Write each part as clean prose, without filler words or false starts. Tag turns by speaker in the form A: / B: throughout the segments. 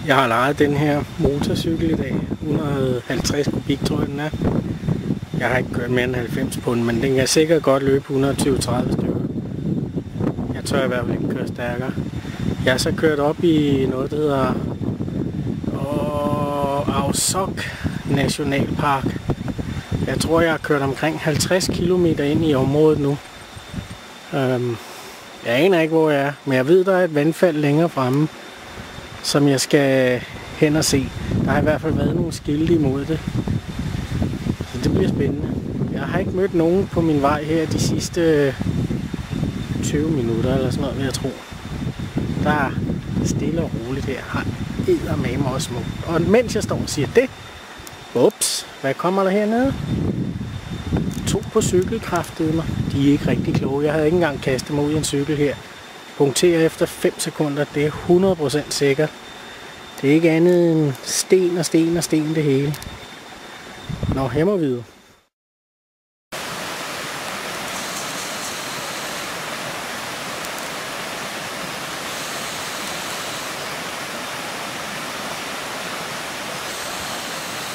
A: Jeg har lejet den her motorcykel i dag. 150 kubik, tror jeg den er. Jeg har ikke kørt mere end 90 på den, men den kan sikkert godt løbe 120-30 stykker. Jeg tør i hvert fald ikke køre stærkere. Jeg har så kørt op i noget, der hedder Ausok Nationalpark. Jeg tror, jeg har kørt omkring 50 km ind i området nu. Jeg aner ikke, hvor jeg er, men jeg ved, der er et vandfald længere fremme, som jeg skal hen og se. Der har i hvert fald været nogle skilte imod det. Så det bliver spændende. Jeg har ikke mødt nogen på min vej her de sidste 20 minutter eller sådan noget, vil jeg tro. Der er stille og roligt her. Har eddermame også smukt. Og mens jeg står og siger det, ups, hvad kommer der hernede? 2 på cykel kraftede mig. De er ikke rigtig kloge. Jeg havde ikke engang kastet mig ud i en cykel her. Punkterer efter 5 sekunder. Det er 100% sikkert. Det er ikke andet end sten og sten og sten det hele. Nå, her må vi videre.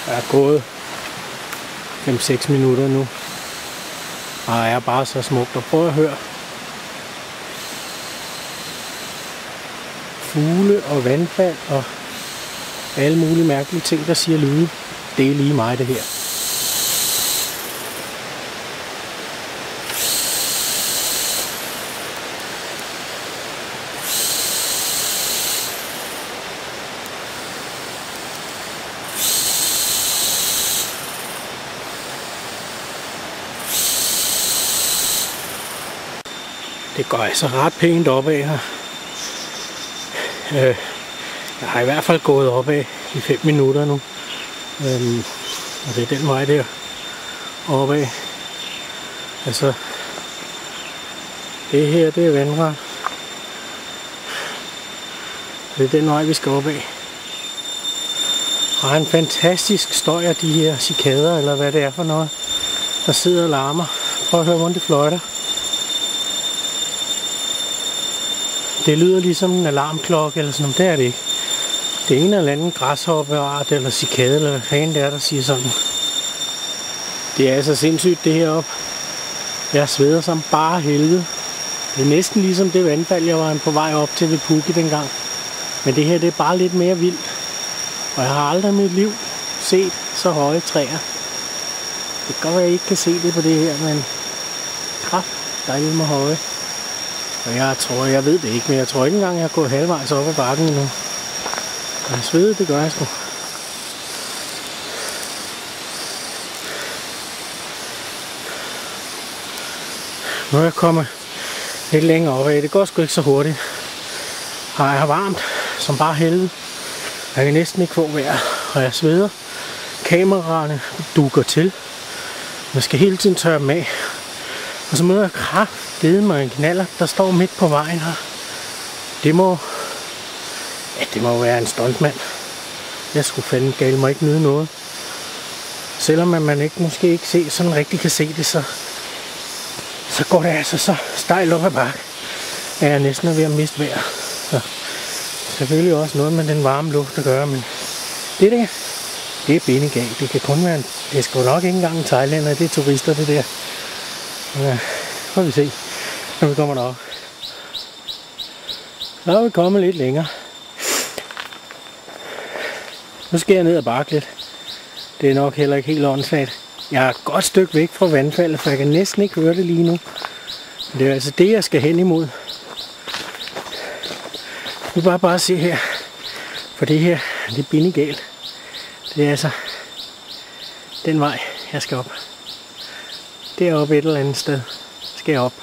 A: Jeg er gået 5-6 minutter nu. Og jeg er bare så smukt. Og prøv at høre. Fugle og vandfald og alle mulige mærkelige ting, der siger lyde. Det er lige mig, det her. Det går altså ret pænt opad her. Jeg har i hvert fald gået opad i 5 minutter nu. Og det er den vej der opad. Altså, det her, det er vandret. Det er den vej, vi skal opad. Og en fantastisk støj af de her cikader, eller hvad det er for noget, der sidder og larmer. Prøv at høre, hvordan det fløjter. Det lyder ligesom en alarmklokke eller sådan noget. Det er det ikke. Det er en eller anden græshoppeart eller cikade eller hvad fanden det er, der siger sådan. Det er altså sindssygt det heroppe. Jeg sveder som bare helvede. Det er næsten ligesom det vandfald, jeg var på vej op til ved Pukki dengang. Men det her, det er bare lidt mere vildt. Og jeg har aldrig i mit liv set så høje træer. Det kan godt være, at jeg ikke kan se det på det her, men kraft, der er lidt med høje. Og jeg ved det ikke, men jeg tror ikke engang, jeg har gået halvvejs op ad bakken endnu. Og jeg sveder, det gør jeg sgu. Nu er jeg kommet lidt længere opad. Det går sgu ikke så hurtigt. Og jeg har varmt som bare helvede. Jeg kan næsten ikke få vejr, og jeg sveder. Kameraerne dukker til. Man skal hele tiden tørre dem af. Og så møder jeg kraftedeme mig en knaller, der står midt på vejen her. Det må være en stuntmand. Jeg skulle fandme gale mig ikke nyde noget. Selvom man måske ikke sådan rigtig kan se det, så går det altså så stejlt op ad bakke, at jeg næsten er ved at miste vejr. Så selvfølgelig også noget med den varme luft at gøre, men det der, det er bindegalt. Det kan kun være det er sgu nok ikke engang en thailander, det er turister det der. Ja, får vi se, når vi kommer derop. Så er vi kommet lidt længere. Nu skal jeg ned ad bakke lidt. Det er nok heller ikke helt åndssvagt. Jeg er et godt stykke væk fra vandfaldet, for jeg kan næsten ikke høre det lige nu. Men det er altså det, jeg skal hen imod. Nu bare se her. For det her, det er bindegalt. Det er altså den vej, jeg skal op. Deroppe et eller andet sted skal jeg op.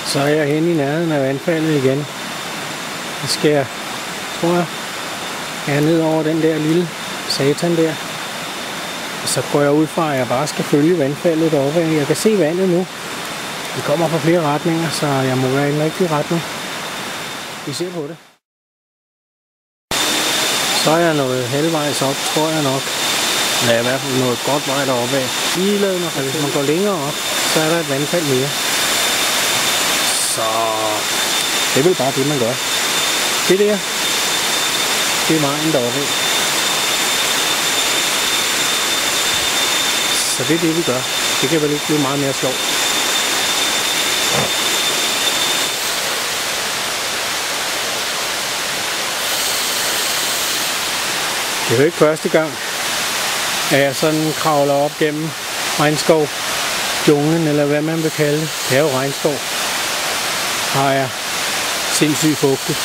A: Så er jeg henne i nærheden af vandfaldet igen. Så skal jeg, tror jeg er ned over den der lille satan der. Og så går jeg ud fra, at jeg bare skal følge vandfaldet deroppe. Jeg kan se vandet nu. Det kommer fra flere retninger, så jeg må være i den rigtige retning. Vi ser på det. Så er jeg nået halvvejs op, tror jeg nok. Der er i hvert fald noget godt vej deroppe af. Og hvis man går længere op, så er der et vandfald mere. Så det er vel bare det, man gør. Det der, det er vejen deroppe. Så det er det, vi gør. Det kan vel ikke blive meget mere sjovt. Det er jo ikke første gang, at jeg sådan kravler op gennem regnskov, junglen, eller hvad man vil kalde det. Det er jo regnskov. Har jeg sindssygt fugtigt.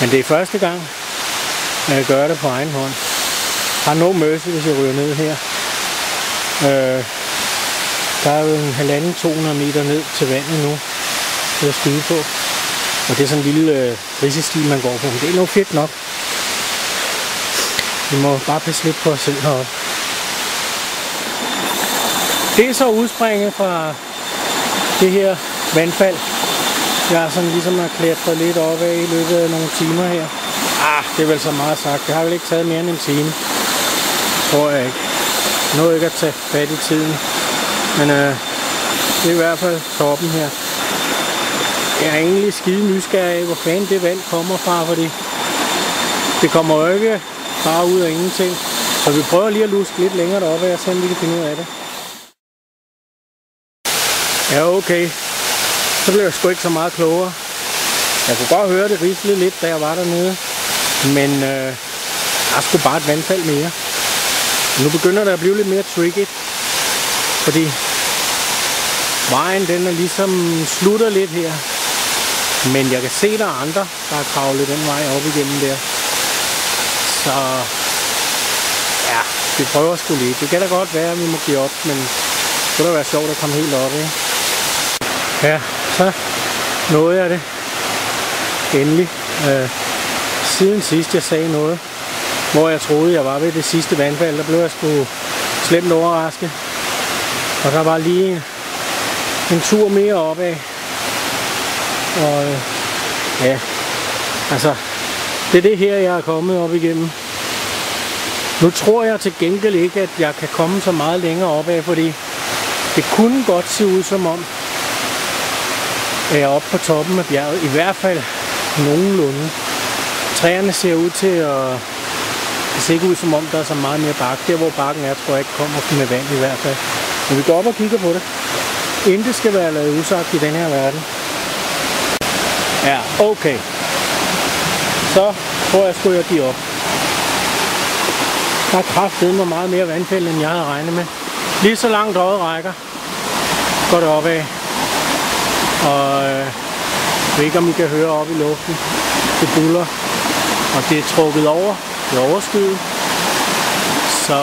A: Men det er første gang, at jeg gør det på egen hånd. Jeg har no mercy, hvis jeg ryger ned her. Der er jo en 1,5-200 meter ned til vandet nu, til at skyde på. Og det er sådan en lille risestil, man går på. Men det er nok fedt nok. Vi må bare passe lidt på os selv heroppe. Det er så udspringet fra det her vandfald. Jeg har sådan ligesom klatret lidt op af i løbet af nogle timer her. Det er vel så meget sagt. Det har vel ikke taget mere end en time. Tror jeg ikke. Jeg nåede ikke at tage fat i tiden. Men det er i hvert fald toppen her. Jeg er egentlig skide nysgerrig af, hvor fanden det vand kommer fra, fordi det kommer jo ikke bare ud af ingenting. Så vi prøver lige at luske lidt længere deroppe, og se om vi kan finde ud af det. Ja, okay. Så blev jeg sgu ikke så meget klogere. Jeg kunne godt høre det risle lidt, da jeg var dernede. Men der er sgu bare et vandfald mere. Nu begynder det at blive lidt mere tricky. Fordi vejen den er ligesom slutter lidt her. Men jeg kan se, der er andre, der har kravlet den vej op igennem der. Så ja, vi prøver sgu lidt. Det kan da godt være, at vi må give op, men det kunne da være sjovt at komme helt op, ikke? Ja, så nåede jeg det. Endelig. Siden sidst jeg sagde noget, hvor jeg troede, jeg var ved det sidste vandfald, der blev jeg sgu slemt overrasket. Og der var lige en tur mere opad. Og ja, altså, det er det her, jeg er kommet op igennem. Nu tror jeg til gengæld ikke, at jeg kan komme så meget længere opad, fordi det kunne godt se ud som om, at jeg er oppe på toppen af bjerget. I hvert fald nogenlunde. Træerne ser ud til at... Det ser ikke ud som om, der er så meget mere bakke. Der hvor bakken er, tror jeg ikke kommer med vand i hvert fald. Men vi går op og kigger på det. Intet skal være lavet usagt i den her verden. Ja, okay. Så tror jeg sgu, jeg giver op. Der er kraftedeme meget mere vandfald, end jeg havde regnet med. Lige så langt øjet rækker, går det opad. Og jeg ved ikke, om I kan høre op i luften. Det buller, og det er trukket over. Det er overskyet. Så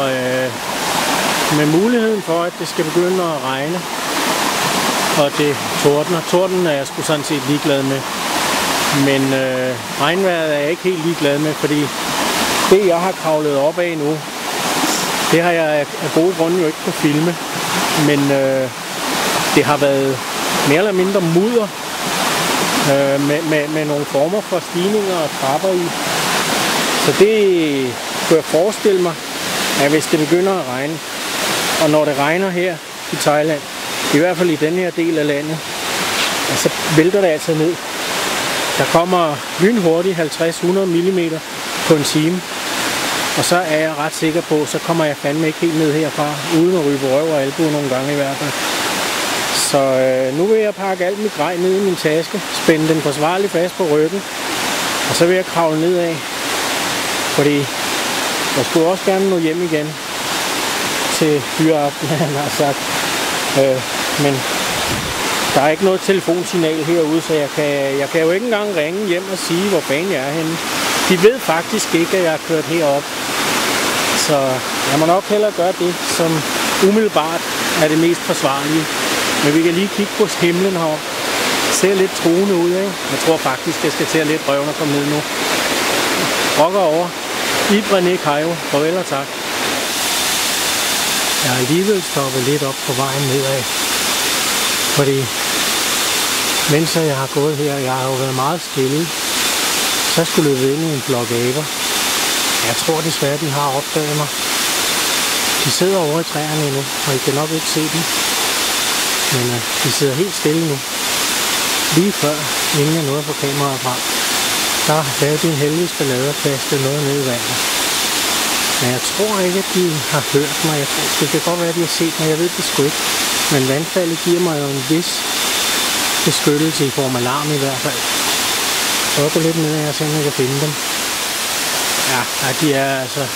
A: med muligheden for, at det skal begynde at regne, og det tordner. Torden er jeg sgu sådan set ligeglad med. Men regnvejret er jeg ikke helt ligeglad med, fordi det, jeg har kravlet op af nu, det har jeg af gode grunde jo ikke kunne filme. Men det har været mere eller mindre mudder med nogle former for stigninger og trapper i. Så det kunne jeg forestille mig, at hvis det begynder at regne, og når det regner her i Thailand, i hvert fald i den her del af landet, så vælter det altså ned. Der kommer lynhurtigt 50-100 mm på en time, og så er jeg ret sikker på, så kommer jeg fandme ikke helt ned herfra, uden at ryge på røv og albue nogle gange i hvert fald. Så nu vil jeg pakke alt mit grej ned i min taske, spænde den forsvarligt fast på ryggen, og så vil jeg kravle nedad, fordi jeg skulle også gerne nå hjem igen til fyreaften, han har sagt. Men der er ikke noget telefonsignal herude, så jeg kan jo ikke engang ringe hjem og sige, hvor fanden jeg er henne. De ved faktisk ikke, at jeg har kørt herop. Så jeg må nok hellere gøre det, som umiddelbart er det mest forsvarlige. Men vi kan lige kigge på himlen heroppe. Det ser lidt truende ud, ikke? Jeg tror faktisk, jeg skal til at lidt røven og komme ned nu. Rokker over. Ibrane Kajo. Farvel og tak. Jeg har alligevel stoppet lidt op på vejen nedad. Fordi mens jeg har gået her, jeg har jo været meget stille, så jeg skulle løbe ind i en flok aber. Jeg tror desværre, de har opdaget mig. De sidder over i træerne endnu, og I kan nok ikke se dem. Men de sidder helt stille nu. Lige før, inden jeg nåede at få kameraet frem. Der lavede de en helvedes ballade og kastede noget ned i vandet. Men jeg tror ikke, at de har hørt mig. Det kan godt være, at de har set mig. Jeg ved det sgu ikke. Men vandfaldet giver mig jo en vis beskyttelse i form af larm i hvert fald. Så gå lidt ned, og se om jeg kan finde dem. Ja, de er altså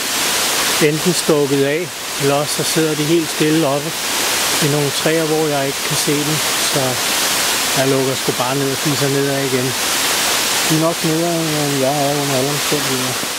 A: enten stukket af, eller også så sidder de helt stille oppe i nogle træer, hvor jeg ikke kan se dem. Så jeg lukker sgu bare ned og fiser nedad igen. De er nok nedad, end jeg er under alle omstændigheder.